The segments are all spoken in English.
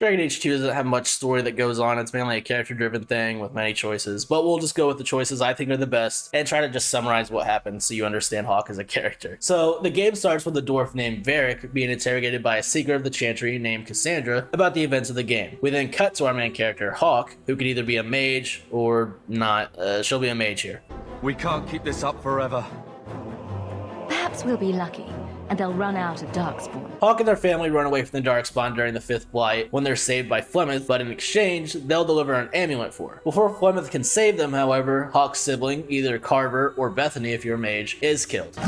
Dragon Age 2 doesn't have much story that goes on. It's mainly a character-driven thing with many choices, but we'll just go with the choices I think are the best and try to just summarize what happens so you understand Hawke as a character. So the game starts with a dwarf named Varric being interrogated by a seeker of the Chantry named Cassandra about the events of the game. We then cut to our main character, Hawke, who could either be a mage or not. She'll be a mage here. We can't keep this up forever. Perhaps we'll be lucky, and they'll run out of Darkspawn. Hawke and their family run away from the Darkspawn during the 5th Blight when they're saved by Flemeth, but in exchange, they'll deliver an amulet for her. Before Flemeth can save them, however, Hawke's sibling, either Carver or Bethany if you're a mage, is killed.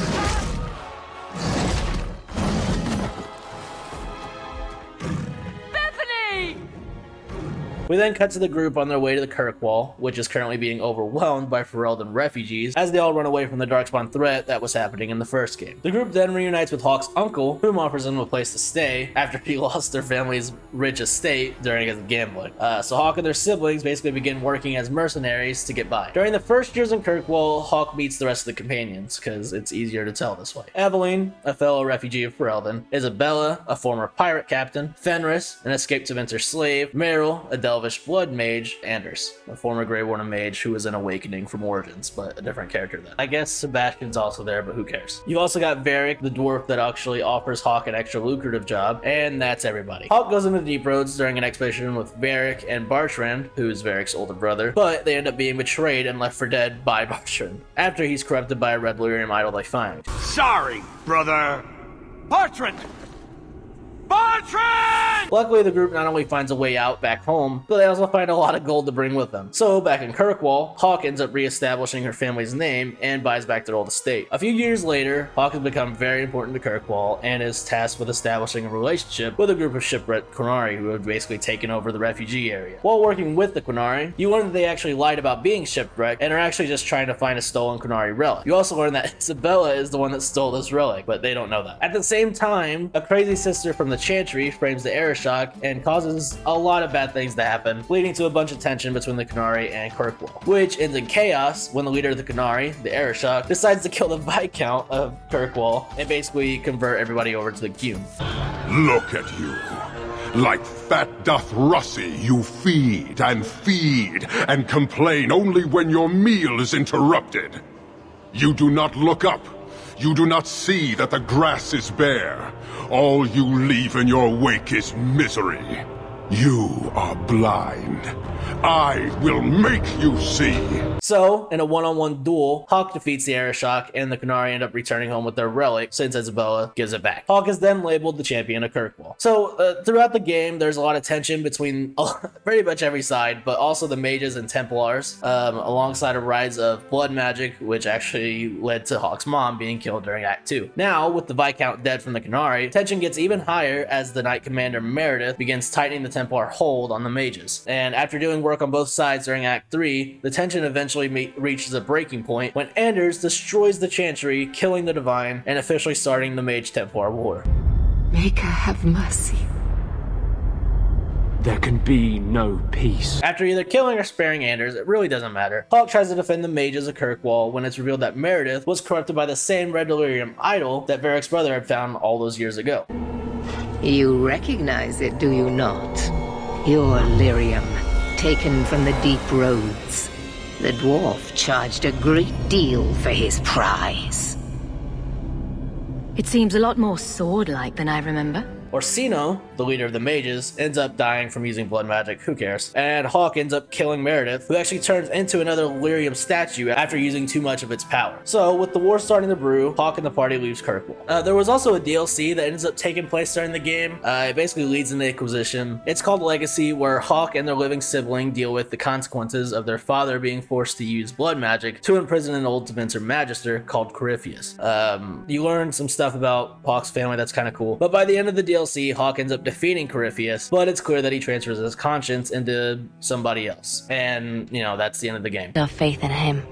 We then cut to the group on their way to the Kirkwall, which is currently being overwhelmed by Ferelden refugees as they all run away from the Darkspawn threat that was happening in the first game. The group then reunites with Hawke's uncle, whom offers them a place to stay after he lost their family's rich estate during his gambling. So Hawke and their siblings basically begin working as mercenaries to get by. During the first years in Kirkwall, Hawke meets the rest of the companions, because it's easier to tell this way. Eveline, a fellow refugee of Ferelden, Isabella, a former pirate captain, Fenris, an escaped Tevinter slave, Meryl, a Delvish blood mage, Anders, a former Grey Warden mage who was an awakening from Origins, but a different character then. I guess Sebastian's also there, but who cares? You also got Varric, the dwarf that actually offers Hawke an extra lucrative job, and that's everybody. Hawke goes into the Deep Roads during an expedition with Varric and Bartrand, who's Varric's older brother, but they end up being betrayed and left for dead by Bartrand, after he's corrupted by a red lyrium idol they find. Sorry, brother. Bartrand! Bartrand! Luckily, the group not only finds a way out back home, but they also find a lot of gold to bring with them. So, back in Kirkwall, Hawke ends up re-establishing her family's name and buys back their old estate. A few years later, Hawke has become very important to Kirkwall and is tasked with establishing a relationship with a group of shipwrecked Qunari who have basically taken over the refugee area. While working with the Qunari, you learn that they actually lied about being shipwrecked and are actually just trying to find a stolen Qunari relic. You also learn that Isabella is the one that stole this relic, but they don't know that. At the same time, a crazy sister from the Chantry frames the Arishok and causes a lot of bad things to happen, leading to a bunch of tension between the Qunari and Kirkwall, which ends in chaos when the leader of the Qunari, the Arishok, decides to kill the Viscount of Kirkwall and basically convert everybody over to the Gume. Look at you. Like fat doth Russie, you feed and complain only when your meal is interrupted. You do not look up. You do not see that the grass is bare. All you leave in your wake is misery. You are blind. I will make you see. So, in a one-on-one duel, Hawke defeats the Arishok, and the Qunari end up returning home with their relic since Isabella gives it back. Hawke is then labeled the champion of Kirkwall. So, throughout the game, there's a lot of tension between pretty much every side, but also the mages and Templars, alongside a rise of blood magic, which actually led to Hawke's mom being killed during Act 2. Now, with the Viscount dead from the Qunari, tension gets even higher as the Knight Commander Meredith begins tightening the Templar hold on the mages. And after doing work on both sides during Act 3, the tension eventually reaches a breaking point when Anders destroys the Chantry, killing the Divine, and officially starting the Mage-Templar War. Maker have mercy. There can be no peace. After either killing or sparing Anders, it really doesn't matter. Hawke tries to defend the mages of Kirkwall when it's revealed that Meredith was corrupted by the same red delirium idol that Varric's brother had found all those years ago. You recognize it, do you not? Your lyrium, taken from the Deep Roads. The dwarf charged a great deal for his prize. It seems a lot more sword-like than I remember. Orsino, the leader of the mages, ends up dying from using blood magic, who cares? And Hawke ends up killing Meredith, who actually turns into another lyrium statue after using too much of its power. So, with the war starting to brew, Hawke and the party leaves Kirkwall. There was also a DLC that ends up taking place during the game. It basically leads into Inquisition. It's called Legacy, where Hawke and their living sibling deal with the consequences of their father being forced to use blood magic to imprison an old Tevinter magister called Corypheus. You learn some stuff about Hawke's family that's kind of cool, but by the end of the DLC, Hawke ends up defeating Corypheus, but it's clear that he transfers his conscience into somebody else. And, you know, that's the end of the game. Have faith in him.